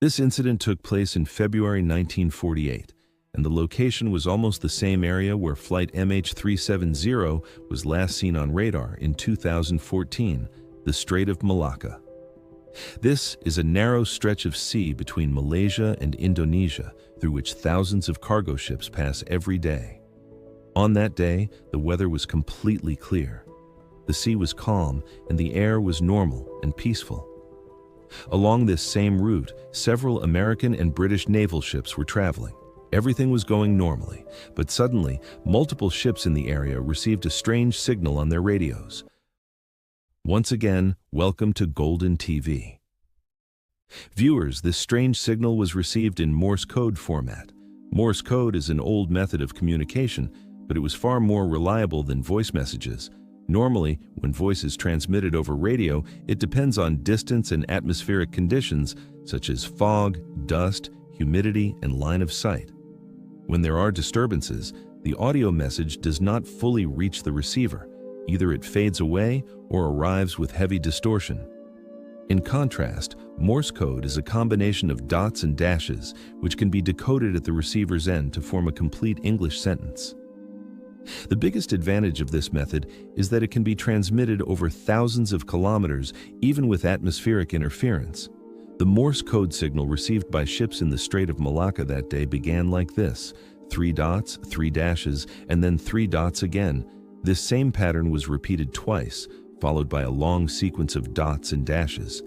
This incident took place in February 1948, and the location was almost the same area where flight MH370 was last seen on radar in 2014, the Strait of Malacca. This is a narrow stretch of sea between Malaysia and Indonesia through which thousands of cargo ships pass every day. On that day, the weather was completely clear. The sea was calm and the air was normal and peaceful. Along this same route, several American and British naval ships were traveling. Everything was going normally, but suddenly, multiple ships in the area received a strange signal on their radios. Once again, welcome to Golden TV. Viewers, this strange signal was received in Morse code format. Morse code is an old method of communication, but it was far more reliable than voice messages. Normally, when voice is transmitted over radio, it depends on distance and atmospheric conditions such as fog, dust, humidity, and line of sight. When there are disturbances, the audio message does not fully reach the receiver. Either it fades away or arrives with heavy distortion. In contrast, Morse code is a combination of dots and dashes, which can be decoded at the receiver's end to form a complete English sentence. The biggest advantage of this method is that it can be transmitted over thousands of kilometers, even with atmospheric interference. The Morse code signal received by ships in the Strait of Malacca that day began like this: 3 dots, 3 dashes, and then 3 dots again. This same pattern was repeated twice, followed by a long sequence of dots and dashes.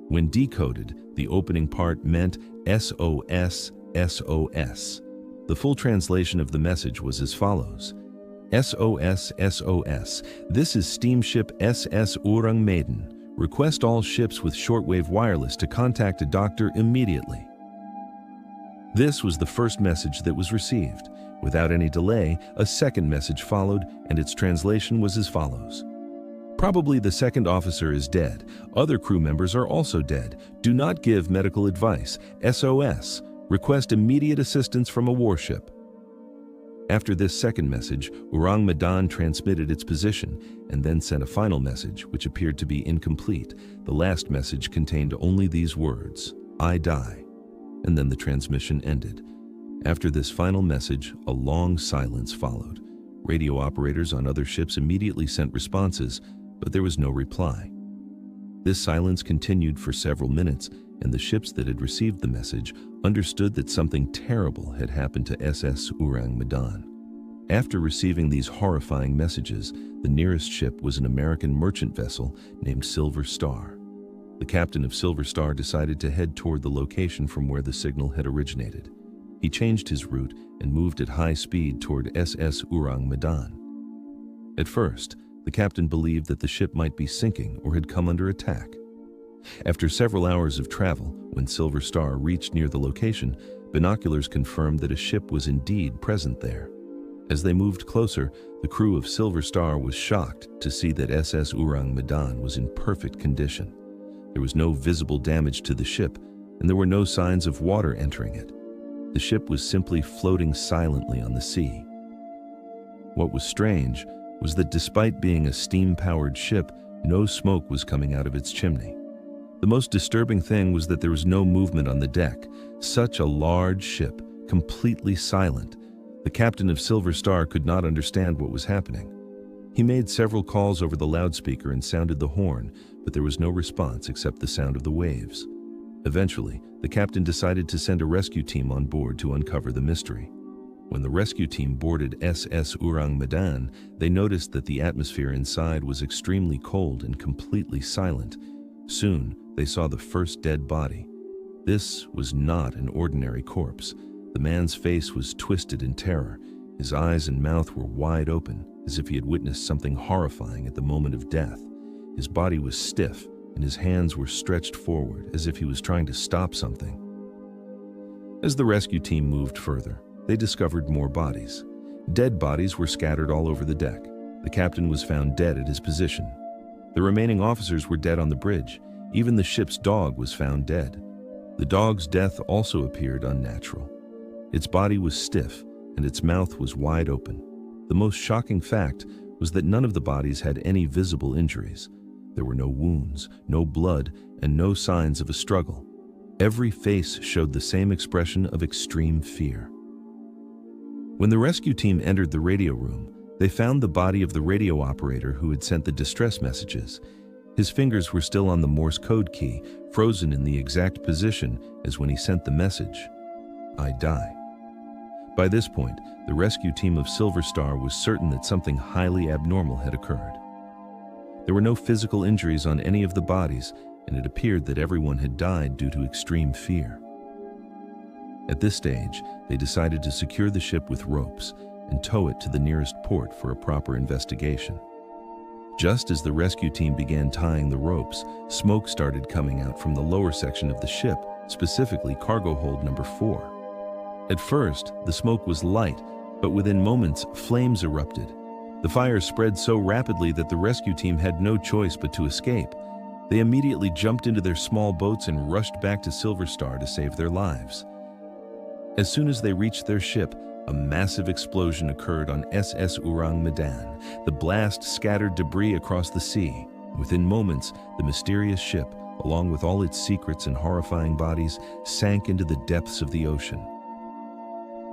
When decoded, the opening part meant SOS, SOS. The full translation of the message was as follows: SOS, SOS. This is steamship SS Ourang Medan. Request all ships with shortwave wireless to contact a doctor immediately. This was the first message that was received. Without any delay, a second message followed, and its translation was as follows: Probably the second officer is dead. Other crew members are also dead. Do not give medical advice. SOS. Request immediate assistance from a warship. After this second message, Ourang Medan transmitted its position and then sent a final message, which appeared to be incomplete. The last message contained only these words: I die. And then the transmission ended. After this final message, a long silence followed. Radio operators on other ships immediately sent responses, but there was no reply. This silence continued for several minutes, and the ships that had received the message understood that something terrible had happened to SS Ourang Medan. After receiving these horrifying messages, the nearest ship was an American merchant vessel named Silver Star. The captain of Silver Star decided to head toward the location from where the signal had originated. He changed his route and moved at high speed toward SS Ourang Medan. At first, the captain believed that the ship might be sinking or had come under attack. After several hours of travel, when Silver Star reached near the location, binoculars confirmed that a ship was indeed present there. As they moved closer, the crew of Silver Star was shocked to see that SS Ourang Medan was in perfect condition. There was no visible damage to the ship, and there were no signs of water entering it. The ship was simply floating silently on the sea. What was strange was that despite being a steam-powered ship, no smoke was coming out of its chimney. The most disturbing thing was that there was no movement on the deck. Such a large ship, completely silent. The captain of Silver Star could not understand what was happening. He made several calls over the loudspeaker and sounded the horn, but there was no response except the sound of the waves. Eventually, the captain decided to send a rescue team on board to uncover the mystery. When the rescue team boarded SS Ourang Medan, they noticed that the atmosphere inside was extremely cold and completely silent. Soon, they saw the first dead body. This was not an ordinary corpse. The man's face was twisted in terror. His eyes and mouth were wide open, as if he had witnessed something horrifying at the moment of death. His body was stiff, and his hands were stretched forward, as if he was trying to stop something. As the rescue team moved further, they discovered more bodies. Dead bodies were scattered all over the deck. The captain was found dead at his position. The remaining officers were dead on the bridge. Even the ship's dog was found dead. The dog's death also appeared unnatural. Its body was stiff, and its mouth was wide open. The most shocking fact was that none of the bodies had any visible injuries. There were no wounds, no blood, and no signs of a struggle. Every face showed the same expression of extreme fear. When the rescue team entered the radio room, they found the body of the radio operator who had sent the distress messages. His fingers were still on the Morse code key, frozen in the exact position as when he sent the message, "I die." By this point, the rescue team of Silver Star was certain that something highly abnormal had occurred. There were no physical injuries on any of the bodies, and it appeared that everyone had died due to extreme fear. At this stage, they decided to secure the ship with ropes and tow it to the nearest port for a proper investigation. Just as the rescue team began tying the ropes, smoke started coming out from the lower section of the ship, specifically cargo hold number 4. At first, the smoke was light, but within moments, flames erupted. The fire spread so rapidly that the rescue team had no choice but to escape. They immediately jumped into their small boats and rushed back to Silver Star to save their lives. As soon as they reached their ship, a massive explosion occurred on SS Ourang Medan. The blast scattered debris across the sea. Within moments, the mysterious ship, along with all its secrets and horrifying bodies, sank into the depths of the ocean.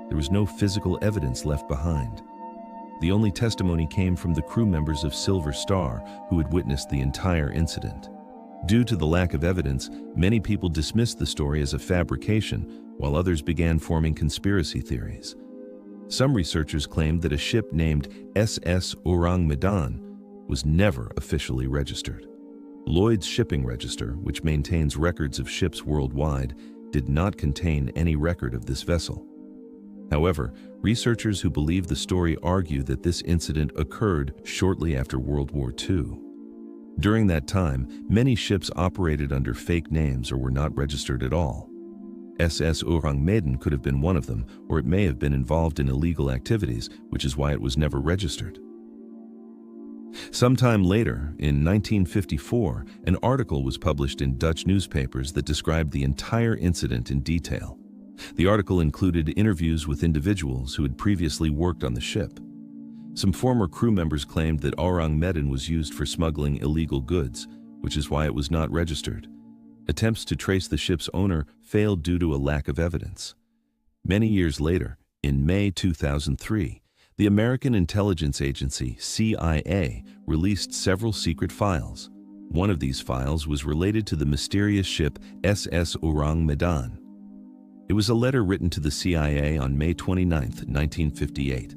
There was no physical evidence left behind. The only testimony came from the crew members of Silver Star who had witnessed the entire incident. Due to the lack of evidence, many people dismissed the story as a fabrication, while others began forming conspiracy theories. Some researchers claimed that a ship named SS Ourang Medan was never officially registered. Lloyd's Shipping Register, which maintains records of ships worldwide, did not contain any record of this vessel. However, researchers who believe the story argue that this incident occurred shortly after World War II. During that time, many ships operated under fake names or were not registered at all. SS Ourang Medan could have been one of them, or it may have been involved in illegal activities, which is why it was never registered. Sometime later, in 1954, an article was published in Dutch newspapers that described the entire incident in detail. The article included interviews with individuals who had previously worked on the ship. Some former crew members claimed that Ourang Medan was used for smuggling illegal goods, which is why it was not registered. Attempts to trace the ship's owner failed due to a lack of evidence. Many years later, in May 2003, the American intelligence agency, CIA, released several secret files. One of these files was related to the mysterious ship SS Ourang Medan. It was a letter written to the CIA on May 29, 1958.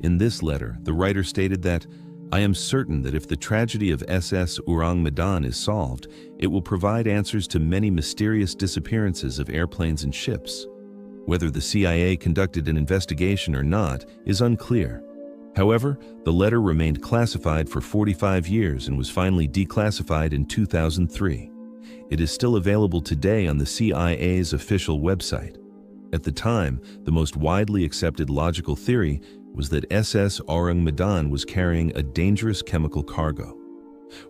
In this letter, the writer stated that, "I am certain that if the tragedy of SS Ourang Medan is solved, it will provide answers to many mysterious disappearances of airplanes and ships. Whether the CIA conducted an investigation or not is unclear. However, the letter remained classified for 45 years and was finally declassified in 2003. It is still available today on the CIA's official website. At the time, the most widely accepted logical theory was that SS Ourang Medan was carrying a dangerous chemical cargo.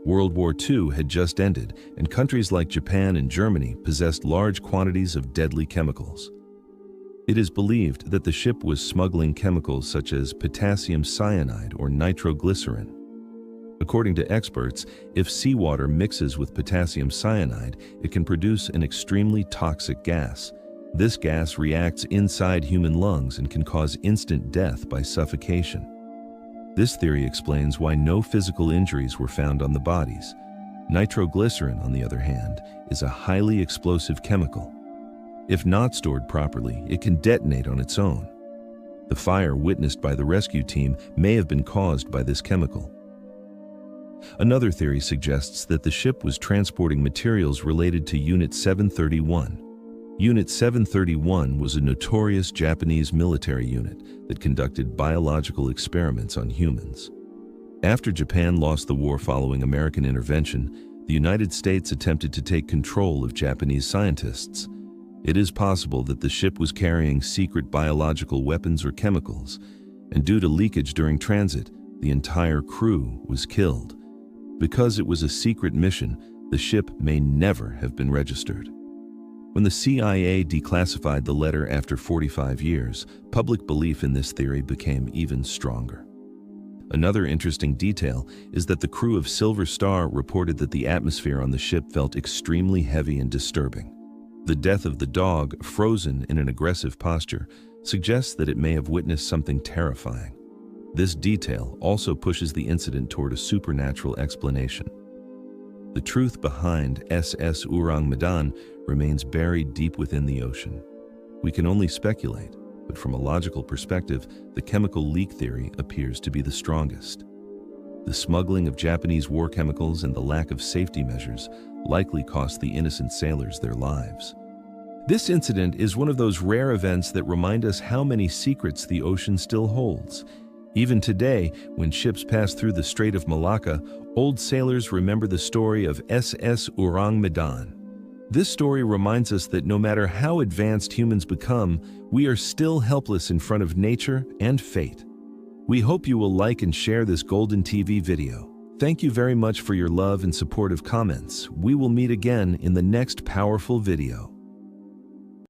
World War II had just ended, and countries like Japan and Germany possessed large quantities of deadly chemicals. It is believed that the ship was smuggling chemicals such as potassium cyanide or nitroglycerin. According to experts, if seawater mixes with potassium cyanide, it can produce an extremely toxic gas. This gas reacts inside human lungs and can cause instant death by suffocation. This theory explains why no physical injuries were found on the bodies. Nitroglycerin, on the other hand, is a highly explosive chemical. If not stored properly, it can detonate on its own. The fire witnessed by the rescue team may have been caused by this chemical. Another theory suggests that the ship was transporting materials related to Unit 731. Unit 731 was a notorious Japanese military unit that conducted biological experiments on humans. After Japan lost the war following American intervention, the United States attempted to take control of Japanese scientists. It is possible that the ship was carrying secret biological weapons or chemicals, and due to leakage during transit, the entire crew was killed. Because it was a secret mission, the ship may never have been registered. When the CIA declassified the letter after 45 years, public belief in this theory became even stronger. Another interesting detail is that the crew of Silver Star reported that the atmosphere on the ship felt extremely heavy and disturbing. The death of the dog, frozen in an aggressive posture, suggests that it may have witnessed something terrifying. This detail also pushes the incident toward a supernatural explanation. The truth behind SS Ourang Medan remains buried deep within the ocean. We can only speculate, but from a logical perspective, the chemical leak theory appears to be the strongest. The smuggling of Japanese war chemicals and the lack of safety measures likely cost the innocent sailors their lives. This incident is one of those rare events that remind us how many secrets the ocean still holds. Even today, when ships pass through the Strait of Malacca, old sailors remember the story of SS Ourang Medan. This story reminds us that no matter how advanced humans become, we are still helpless in front of nature and fate. We hope you will like and share this Golden TV video. Thank you very much for your love and supportive comments. We will meet again in the next powerful video.